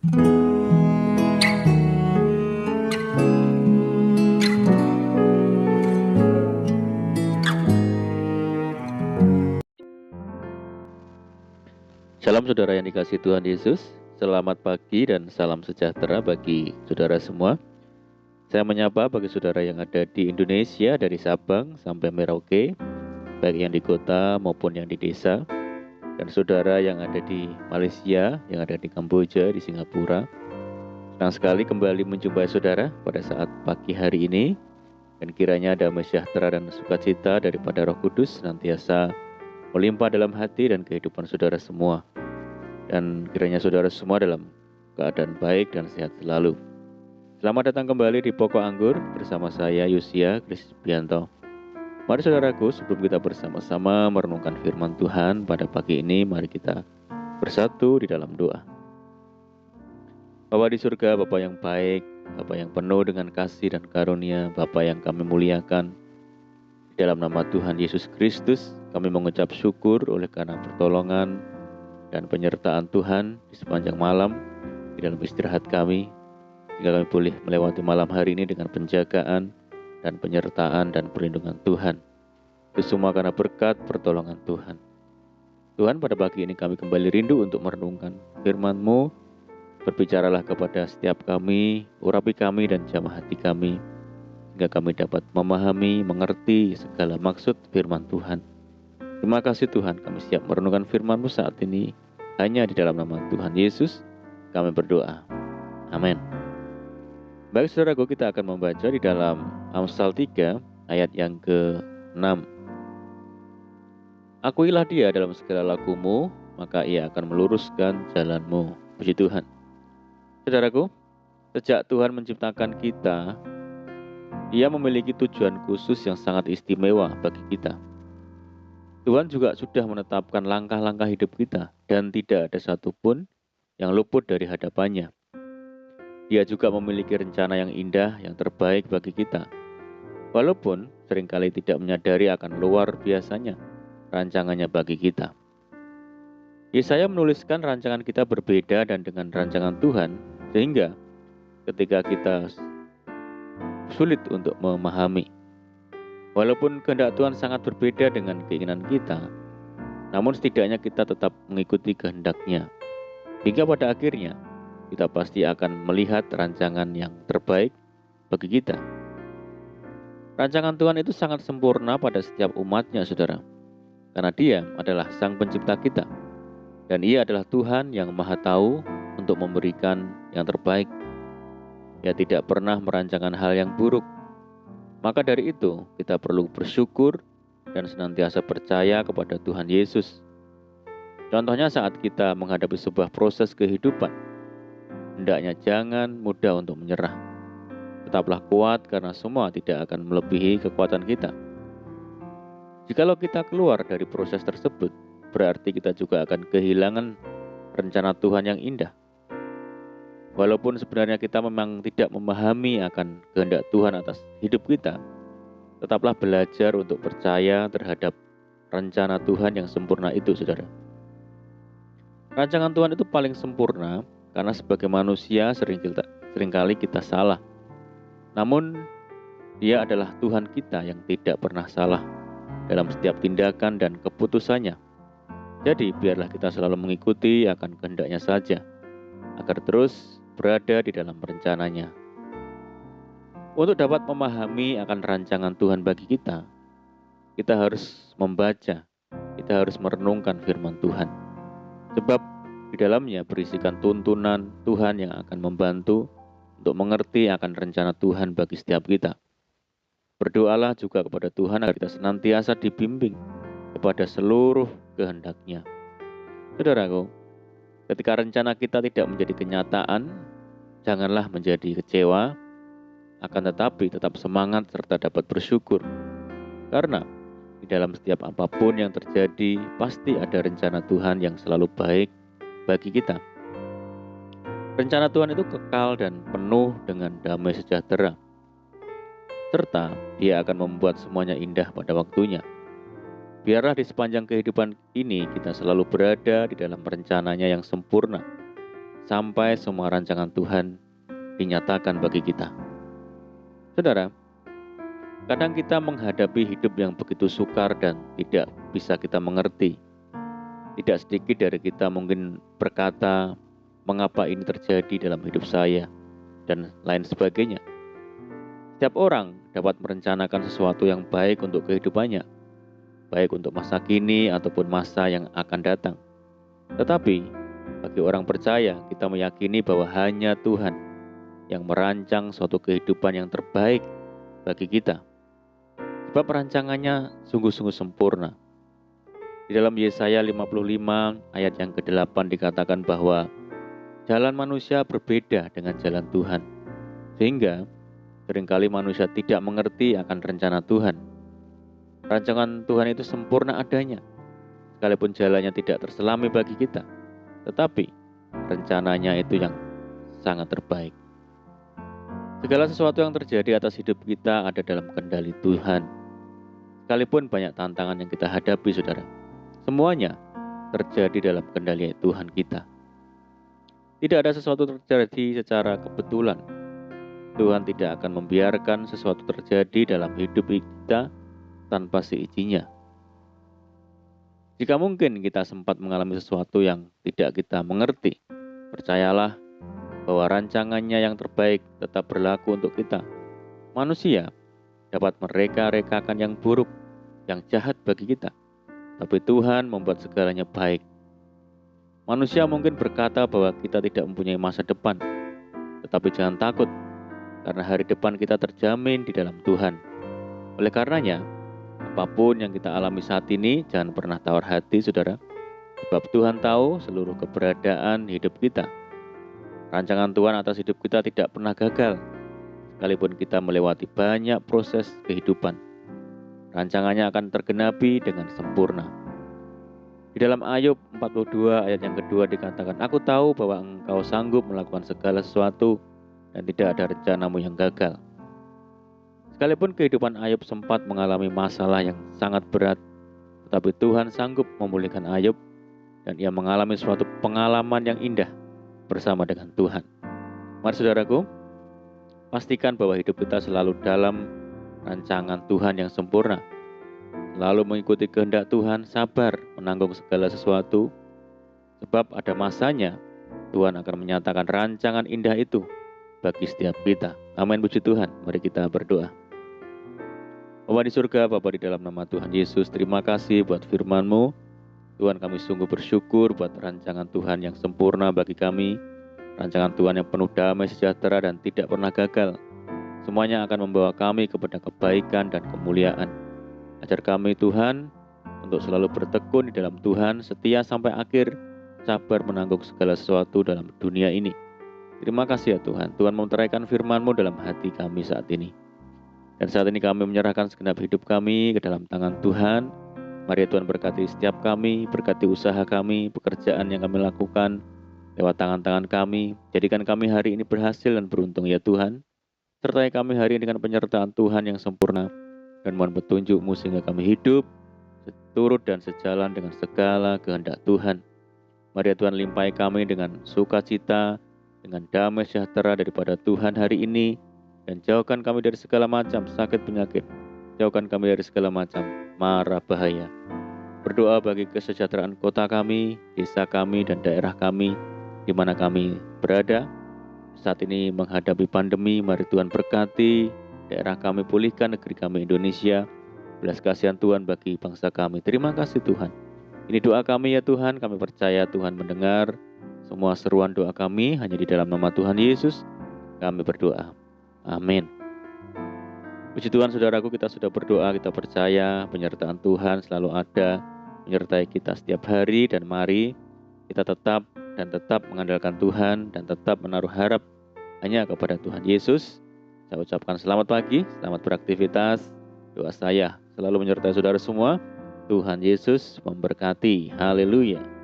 Shalom saudara yang dikasihi Tuhan Yesus. Selamat pagi dan salam sejahtera bagi saudara semua. Saya menyapa bagi saudara yang ada di Indonesia dari Sabang sampai Merauke, baik yang di kota maupun yang di desa, dan saudara yang ada di Malaysia, yang ada di Kamboja, di Singapura. Senang sekali kembali menjumpai saudara pada saat pagi hari ini, dan kiranya damai sejahtera dan sukacita daripada Roh Kudus senantiasa melimpah dalam hati dan kehidupan saudara semua. Dan kiranya saudara semua dalam keadaan baik dan sehat selalu. Selamat datang kembali di Pokok Anggur bersama saya Yusia Krisbianto. Mari saudaraku, sebelum kita bersama-sama merenungkan firman Tuhan pada pagi ini, mari kita bersatu di dalam doa. Bapa di surga, Bapa yang baik, Bapa yang penuh dengan kasih dan karunia, Bapa yang kami muliakan, di dalam nama Tuhan Yesus Kristus, kami mengucap syukur oleh karena pertolongan dan penyertaan Tuhan di sepanjang malam di dalam istirahat kami, sehingga kami boleh melewati malam hari ini dengan penjagaan dan penyertaan dan perlindungan Tuhan. Itu semua karena berkat pertolongan Tuhan. Tuhan, pada pagi ini kami kembali rindu untuk merenungkan firman-Mu. Berbicaralah kepada setiap kami, urapi kami dan jamah hati kami, sehingga kami dapat memahami, mengerti segala maksud firman Tuhan. Terima kasih Tuhan, kami siap merenungkan firman-Mu saat ini. Hanya di dalam nama Tuhan Yesus kami berdoa. Amin. Baik saudaraku, kita akan membaca di dalam Amsal 3 ayat yang ke-6. Akuilah dia dalam segala lakumu, maka ia akan meluruskan jalanmu. Puji Tuhan. Saudaraku, sejak Tuhan menciptakan kita, Ia memiliki tujuan khusus yang sangat istimewa bagi kita. Tuhan juga sudah menetapkan langkah-langkah hidup kita dan tidak ada satupun yang luput dari hadapannya. Dia juga memiliki rencana yang indah, yang terbaik bagi kita. Walaupun seringkali tidak menyadari akan luar biasanya rancangannya bagi kita. Yesaya menuliskan rancangan kita berbeda dan dengan rancangan Tuhan, sehingga ketika kita sulit untuk memahami, walaupun kehendak Tuhan sangat berbeda dengan keinginan kita, namun setidaknya kita tetap mengikuti kehendak-Nya. Hingga pada akhirnya, kita pasti akan melihat rancangan yang terbaik bagi kita. Rancangan Tuhan itu sangat sempurna pada setiap umat-Nya, saudara. Karena Dia adalah Sang Pencipta kita. Dan Ia adalah Tuhan yang Maha Tahu untuk memberikan yang terbaik. Ia tidak pernah merancangkan hal yang buruk. Maka dari itu, kita perlu bersyukur dan senantiasa percaya kepada Tuhan Yesus. Contohnya saat kita menghadapi sebuah proses kehidupan, hendaknya jangan mudah untuk menyerah. Tetaplah kuat karena semua tidak akan melebihi kekuatan kita. Jikalau kita keluar dari proses tersebut, berarti kita juga akan kehilangan rencana Tuhan yang indah. Walaupun sebenarnya kita memang tidak memahami akan kehendak Tuhan atas hidup kita, tetaplah belajar untuk percaya terhadap rencana Tuhan yang sempurna itu, saudara. Rancangan Tuhan itu paling sempurna karena sebagai manusia seringkali kita salah. Namun, Dia adalah Tuhan kita yang tidak pernah salah dalam setiap tindakan dan keputusannya. Jadi, biarlah kita selalu mengikuti akan kehendak-Nya saja, agar terus berada di dalam rencananya. Untuk dapat memahami akan rancangan Tuhan bagi kita, kita harus membaca, kita harus merenungkan firman Tuhan. Sebab di dalamnya berisikan tuntunan Tuhan yang akan membantu untuk mengerti akan rencana Tuhan bagi setiap kita. Berdoalah juga kepada Tuhan agar kita senantiasa dibimbing kepada seluruh kehendak-Nya. Saudaraku, ketika rencana kita tidak menjadi kenyataan, janganlah menjadi kecewa, akan tetapi tetap semangat serta dapat bersyukur. Karena di dalam setiap apapun yang terjadi, pasti ada rencana Tuhan yang selalu baik bagi kita. Rencana Tuhan itu kekal dan penuh dengan damai sejahtera, serta Dia akan membuat semuanya indah pada waktunya. Biarlah di sepanjang kehidupan ini kita selalu berada di dalam rencananya yang sempurna. sampai semua rancangan Tuhan dinyatakan bagi kita. Saudara, kadang kita menghadapi hidup yang begitu sukar dan tidak bisa kita mengerti. Tidak sedikit dari kita mungkin berkata, mengapa ini terjadi dalam hidup saya, dan lain sebagainya. Setiap orang dapat merencanakan sesuatu yang baik untuk kehidupannya, baik untuk masa kini ataupun masa yang akan datang. Tetapi, bagi orang percaya, kita meyakini bahwa hanya Tuhan yang merancang suatu kehidupan yang terbaik bagi kita. Sebab perancangannya sungguh-sungguh sempurna. Di dalam Yesaya 55 ayat yang ke-8 dikatakan bahwa jalan manusia berbeda dengan jalan Tuhan. Sehingga seringkali manusia tidak mengerti akan rencana Tuhan. Rancangan Tuhan itu sempurna adanya, sekalipun jalannya tidak terselami bagi kita. Tetapi rencananya itu yang sangat terbaik. Segala sesuatu yang terjadi atas hidup kita ada dalam kendali Tuhan. Sekalipun banyak tantangan yang kita hadapi, saudara, semuanya terjadi dalam kendali Tuhan kita. Tidak ada sesuatu terjadi secara kebetulan. Tuhan tidak akan membiarkan sesuatu terjadi dalam hidup kita tanpa seizinnya. Jika mungkin kita sempat mengalami sesuatu yang tidak kita mengerti, percayalah bahwa rancangannya yang terbaik tetap berlaku untuk kita. Manusia dapat mereka-rekakan yang buruk, yang jahat bagi kita, tapi Tuhan membuat segalanya baik. Manusia mungkin berkata bahwa kita tidak mempunyai masa depan, tetapi jangan takut, karena hari depan kita terjamin di dalam Tuhan. Oleh karenanya, apapun yang kita alami saat ini, jangan pernah tawar hati, saudara. Sebab Tuhan tahu seluruh keberadaan hidup kita. Rancangan Tuhan atas hidup kita tidak pernah gagal, sekalipun kita melewati banyak proses kehidupan. Rancangannya akan tergenapi dengan sempurna. Di dalam Ayub 42 ayat yang kedua dikatakan, aku tahu bahwa engkau sanggup melakukan segala sesuatu dan tidak ada rencanamu yang gagal. Sekalipun kehidupan Ayub sempat mengalami masalah yang sangat berat, tetapi Tuhan sanggup memulihkan Ayub dan ia mengalami suatu pengalaman yang indah bersama dengan Tuhan. Mari saudaraku, pastikan bahwa hidup kita selalu dalam rancangan Tuhan yang sempurna. Lalu mengikuti kehendak Tuhan, sabar menanggung segala sesuatu, sebab ada masanya Tuhan akan menyatakan rancangan indah itu bagi setiap kita. Amin, puji Tuhan. Mari kita berdoa. Bapa di surga, Bapa di dalam nama Tuhan Yesus, terima kasih buat firman-Mu. Tuhan, kami sungguh bersyukur buat rancangan Tuhan yang sempurna bagi kami. Rancangan Tuhan yang penuh damai sejahtera dan tidak pernah gagal. Semuanya akan membawa kami kepada kebaikan dan kemuliaan. Ajar kami Tuhan untuk selalu bertekun di dalam Tuhan, setia sampai akhir, sabar menanggung segala sesuatu dalam dunia ini. Terima kasih ya Tuhan. Tuhan memeteraikan firman-Mu dalam hati kami saat ini. Dan saat ini kami menyerahkan segenap hidup kami ke dalam tangan Tuhan. Mari Tuhan berkati setiap kami, berkati usaha kami, pekerjaan yang kami lakukan lewat tangan-tangan kami. Jadikan kami hari ini berhasil dan beruntung ya Tuhan. Sertai kami hari ini dengan penyertaan Tuhan yang sempurna. Dan mohon petunjuk-Mu sehingga kami hidup seturut dan sejalan dengan segala kehendak Tuhan. Mari Tuhan limpahi kami dengan sukacita, dengan damai sejahtera daripada Tuhan hari ini, dan jauhkan kami dari segala macam sakit penyakit, jauhkan kami dari segala macam mara bahaya. Berdoa bagi kesejahteraan kota kami, desa kami, dan daerah kami, di mana kami berada. Saat ini menghadapi pandemi, mari Tuhan berkati daerah kami, pulihkan negeri kami Indonesia. Belas kasihan Tuhan bagi bangsa kami. Terima kasih Tuhan. Ini doa kami ya Tuhan, kami percaya Tuhan mendengar semua seruan doa kami hanya di dalam nama Tuhan Yesus. Kami berdoa. Amin. Puji Tuhan saudaraku, kita sudah berdoa, kita percaya penyertaan Tuhan selalu ada menyertai kita setiap hari, dan mari kita tetap mengandalkan Tuhan dan tetap menaruh harap hanya kepada Tuhan Yesus. Saya ucapkan selamat pagi, selamat beraktivitas. Doa saya selalu menyertai saudara semua. Tuhan Yesus memberkati. Haleluya.